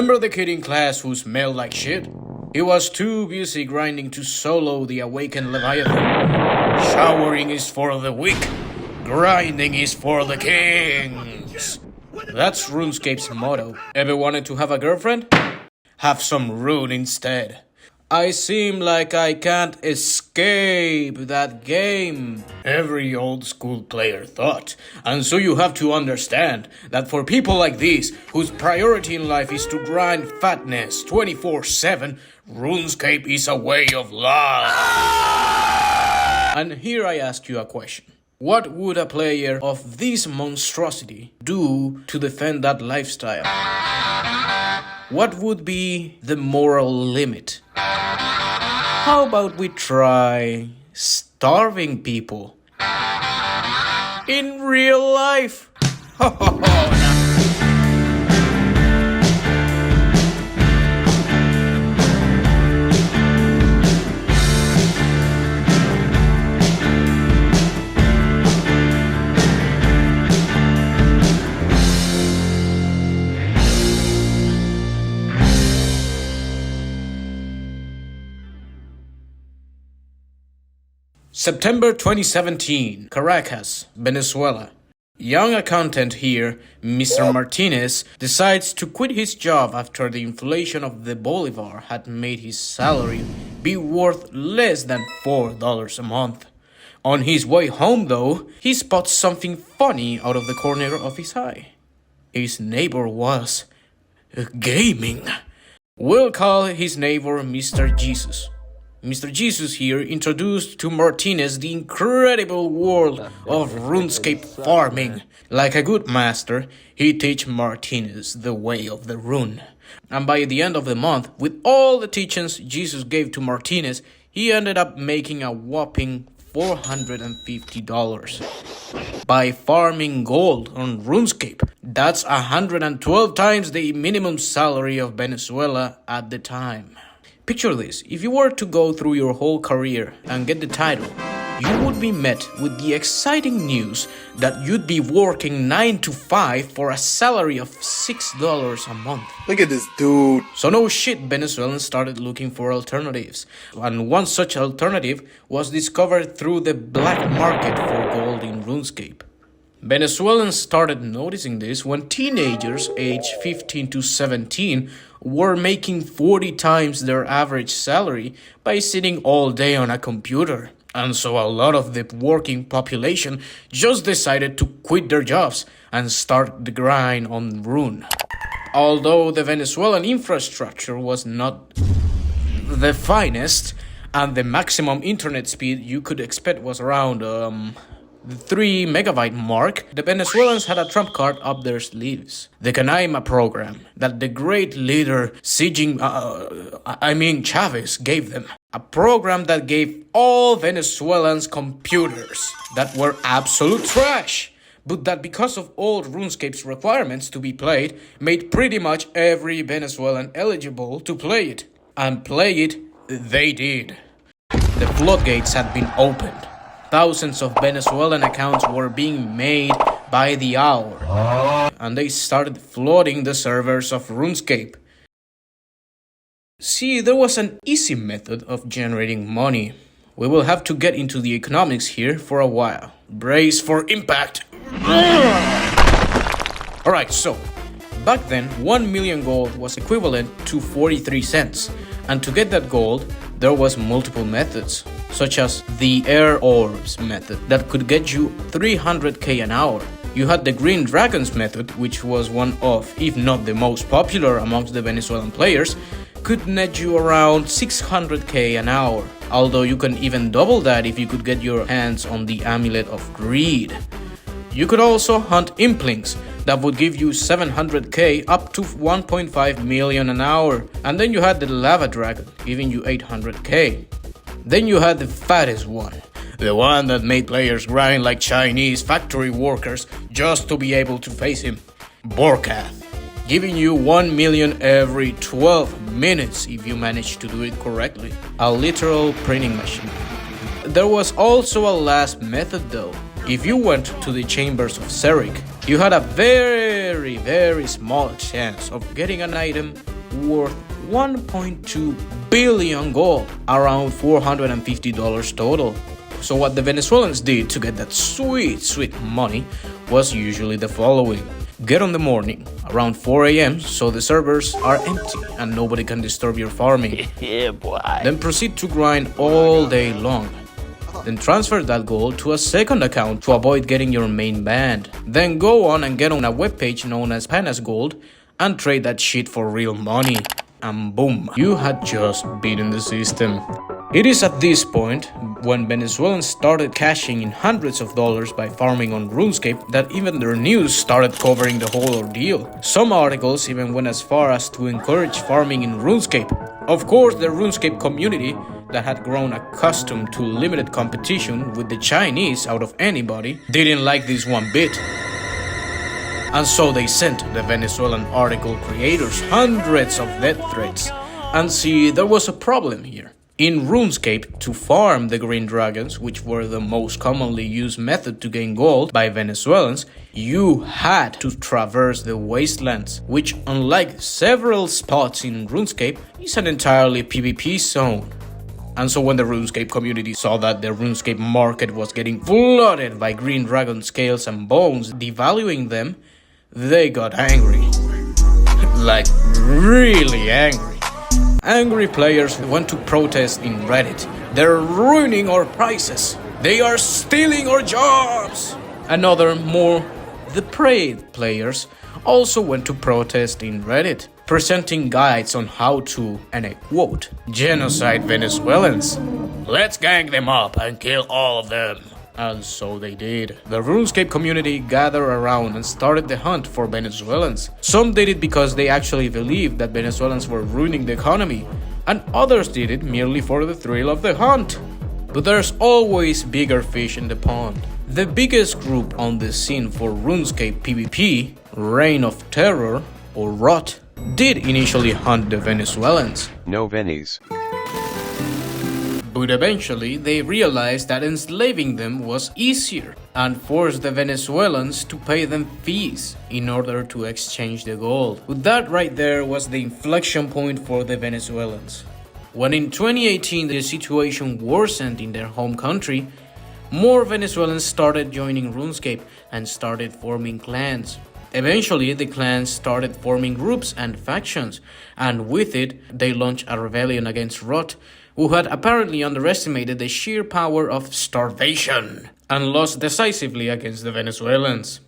Remember the kid in class who smelled like shit? He was too busy grinding to solo the awakened Leviathan. Showering is for the weak, grinding is for the kings. That's Runescape's motto. Ever wanted to have a girlfriend? Have some rune instead. I seem like I can't escape that game. Every old school player thought. And so you have to understand that for people like these, whose priority in life is to grind fatness 24/7, RuneScape is a way of life. And here I ask you a question. What would a player of this monstrosity do to defend that lifestyle? What would be the moral limit? How about we try starving people in real life? September 2017, Caracas, Venezuela. Young accountant here, Mr. Martinez, decides to quit his job after the inflation of the Bolivar had made his salary be worth less than $4 a month. On his way home, though, he spots something funny out of the corner of his eye. His neighbor was gaming. We'll call his neighbor Mr. Jesus. Mr. Jesus here introduced to Martinez the incredible world of RuneScape farming. Like a good master, he teach Martinez the way of the rune. And by the end of the month, with all the teachings Jesus gave to Martinez, he ended up making a whopping $450 by farming gold on RuneScape. That's 112 times the minimum salary of Venezuela at the time. Picture this, if you were to go through your whole career and get the title, you would be met with the exciting news that you'd be working 9 to 5 for a salary of $6 a month. Look at this dude. So no shit, Venezuelans started looking for alternatives. And one such alternative was discovered through the black market for gold in RuneScape. Venezuelans started noticing this when teenagers aged 15 to 17 were making 40 times their average salary by sitting all day on a computer. And so a lot of the working population just decided to quit their jobs and start the grind on Rune. Although the Venezuelan infrastructure was not the finest, and the maximum internet speed you could expect was around the 3 megabyte mark, the Venezuelans had a trump card up their sleeves. The Canaima program that the great leader Chavez gave them. A program that gave all Venezuelans computers that were absolute trash, but that because of old RuneScape's requirements to be played, made pretty much every Venezuelan eligible to play it. And play it, they did. The floodgates had been opened. Thousands of Venezuelan accounts were being made by the hour, and they started flooding the servers of RuneScape. See, there was an easy method of generating money. We will have to get into the economics here for a while. Brace for impact! Alright, so, back then, 1 million gold was equivalent to 43 cents, and to get that gold, there was multiple methods, such as the air orbs method that could get you 300k an hour. You had the green dragons method, which was one of, if not the most popular amongst the Venezuelan players, could net you around 600k an hour, although you can even double that if you could get your hands on the amulet of greed. You could also hunt implings that would give you 700k up to 1.5 million an hour, and then you had the lava dragon giving you 800k. Then you had the fattest one, the one that made players grind like Chinese factory workers just to be able to face him, Borkath, giving you 1 million every 12 minutes if you manage to do it correctly. A literal printing machine. There was also a last method though. If you went to the chambers of Serik, you had a very small chance of getting an item worth 1.2 billion gold, around $450 total. So what the Venezuelans did to get that sweet money was usually the following. Get on the morning, around 4 a.m. so the servers are empty and nobody can disturb your farming. Yeah, boy. Then proceed to grind all day long. Then transfer that gold to a second account to avoid getting your main banned. Then go on and get on a webpage known as Panas Gold and trade that shit for real money. And boom, you had just beaten the system. It is at this point, when Venezuelans started cashing in hundreds of dollars by farming on Runescape, that even their news started covering the whole ordeal. Some articles even went as far as to encourage farming in Runescape. Of course, the Runescape community, that had grown accustomed to limited competition with the Chinese out of anybody, didn't like this one bit. And so they sent the Venezuelan article creators hundreds of death threats. And see, there was a problem here. In RuneScape, to farm the green dragons, which were the most commonly used method to gain gold by Venezuelans, you had to traverse the wastelands, which, unlike several spots in RuneScape, is an entirely PvP zone. And so when the RuneScape community saw that the RuneScape market was getting flooded by green dragon scales and bones, devaluing them, they got angry. Like, really angry. Angry players went to protest in Reddit. They're ruining our prices. They are stealing our jobs. And other, more depraved players also went to protest in Reddit, presenting guides on how to, and I quote, genocide Venezuelans. Let's gang them up and kill all of them. And so they did. The RuneScape community gathered around and started the hunt for Venezuelans. Some did it because they actually believed that Venezuelans were ruining the economy, and others did it merely for the thrill of the hunt. But there's always bigger fish in the pond. The biggest group on the scene for RuneScape PvP, Reign of Terror, or ROT, did initially hunt the Venezuelans. No Venis. But eventually, they realized that enslaving them was easier and forced the Venezuelans to pay them fees in order to exchange the gold. But that right there was the inflection point for the Venezuelans. When in 2018 the situation worsened in their home country, more Venezuelans started joining RuneScape and started forming clans. Eventually, the clans started forming groups and factions, and with it, they launched a rebellion against ROT, who had apparently underestimated the sheer power of starvation and lost decisively against the Venezuelans.